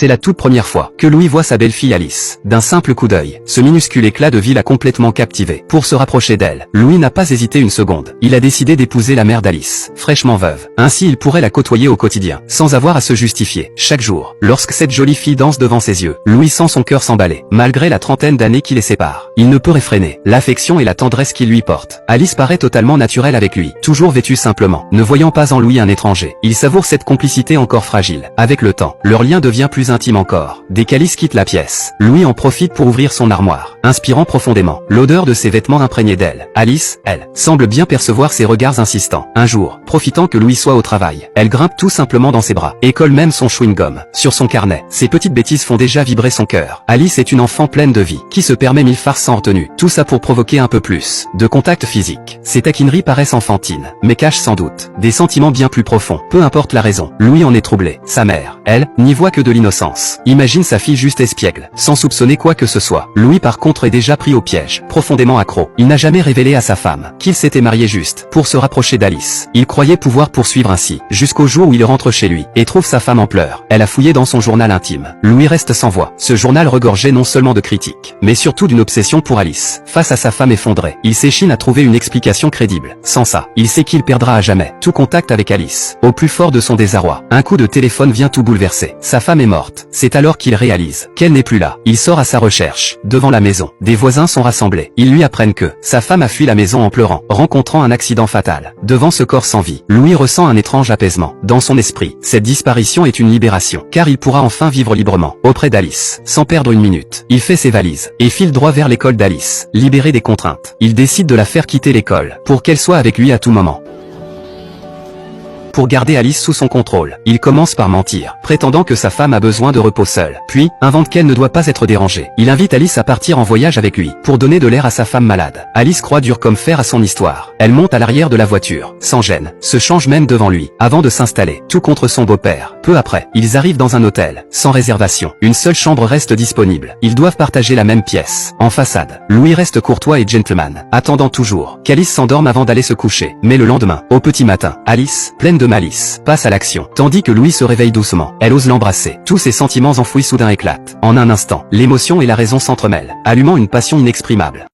C'est la toute première fois que Louis voit sa belle-fille Alice. D'un simple coup d'œil, ce minuscule éclat de vie l'a complètement captivé. Pour se rapprocher d'elle, Louis n'a pas hésité une seconde. Il a décidé d'épouser la mère d'Alice, fraîchement veuve. Ainsi il pourrait la côtoyer au quotidien, sans avoir à se justifier. Chaque jour, lorsque cette jolie fille danse devant ses yeux, Louis sent son cœur s'emballer. Malgré la trentaine d'années qui les séparent, il ne peut réfréner l'affection et la tendresse qu'il lui porte. Alice paraît totalement naturelle avec lui, toujours vêtue simplement. Ne voyant pas en Louis un étranger, il savoure cette complicité encore fragile. Avec le temps, leur lien devient plus intime encore. Dès qu'Alice quitte la pièce, Louis en profite pour ouvrir son armoire, inspirant profondément l'odeur de ses vêtements imprégnés d'elle. Alice, elle, semble bien percevoir ses regards insistants. Un jour, profitant que Louis soit au travail, elle grimpe tout simplement dans ses bras et colle même son chewing-gum sur son carnet. Ces petites bêtises font déjà vibrer son cœur. Alice est une enfant pleine de vie, qui se permet mille farces sans retenue. Tout ça pour provoquer un peu plus de contact physique. Ces taquineries paraissent enfantines, mais cachent sans doute des sentiments bien plus profonds. Peu importe la raison, Louis en est troublé. Sa mère, elle, n'y voit que de l'innocence. Imagine sa fille juste espiègle, sans soupçonner quoi que ce soit. Louis par contre est déjà pris au piège, profondément accro. Il n'a jamais révélé à sa femme qu'il s'était marié juste pour se rapprocher d'Alice. Il croyait pouvoir poursuivre ainsi, jusqu'au jour où il rentre chez lui et trouve sa femme en pleurs. Elle a fouillé dans son journal intime. Louis reste sans voix. Ce journal regorgeait non seulement de critiques, mais surtout d'une obsession pour Alice. Face à sa femme effondrée, il s'échine à trouver une explication crédible. Sans ça, il sait qu'il perdra à jamais tout contact avec Alice. Au plus fort de son désarroi, un coup de téléphone vient tout bouleverser. Sa femme est morte. C'est alors qu'il réalise qu'elle n'est plus là. Il sort à sa recherche. Devant la maison, des voisins sont rassemblés. Ils lui apprennent que sa femme a fui la maison en pleurant, rencontrant un accident fatal. Devant ce corps sans vie, Louis ressent un étrange apaisement. Dans son esprit, cette disparition est une libération, car il pourra enfin vivre librement auprès d'Alice. Sans perdre une minute, il fait ses valises et file droit vers l'école d'Alice. Libéré des contraintes, il décide de la faire quitter l'école pour qu'elle soit avec lui à tout moment. Pour garder Alice sous son contrôle, il commence par mentir, prétendant que sa femme a besoin de repos seule. Puis, invente qu'elle ne doit pas être dérangée. Il invite Alice à partir en voyage avec lui, pour donner de l'air à sa femme malade. Alice croit dur comme fer à son histoire. Elle monte à l'arrière de la voiture, sans gêne, se change même devant lui, avant de s'installer, tout contre son beau-père. Peu après, ils arrivent dans un hôtel, sans réservation. Une seule chambre reste disponible. Ils doivent partager la même pièce. En façade, Louis reste courtois et gentleman, attendant toujours qu'Alice s'endorme avant d'aller se coucher. Mais le lendemain, au petit matin, Alice, pleine de malice, passe à l'action, tandis que Louis se réveille doucement. Elle ose l'embrasser. Tous ses sentiments enfouis soudain éclatent. En un instant, l'émotion et la raison s'entremêlent, allumant une passion inexprimable.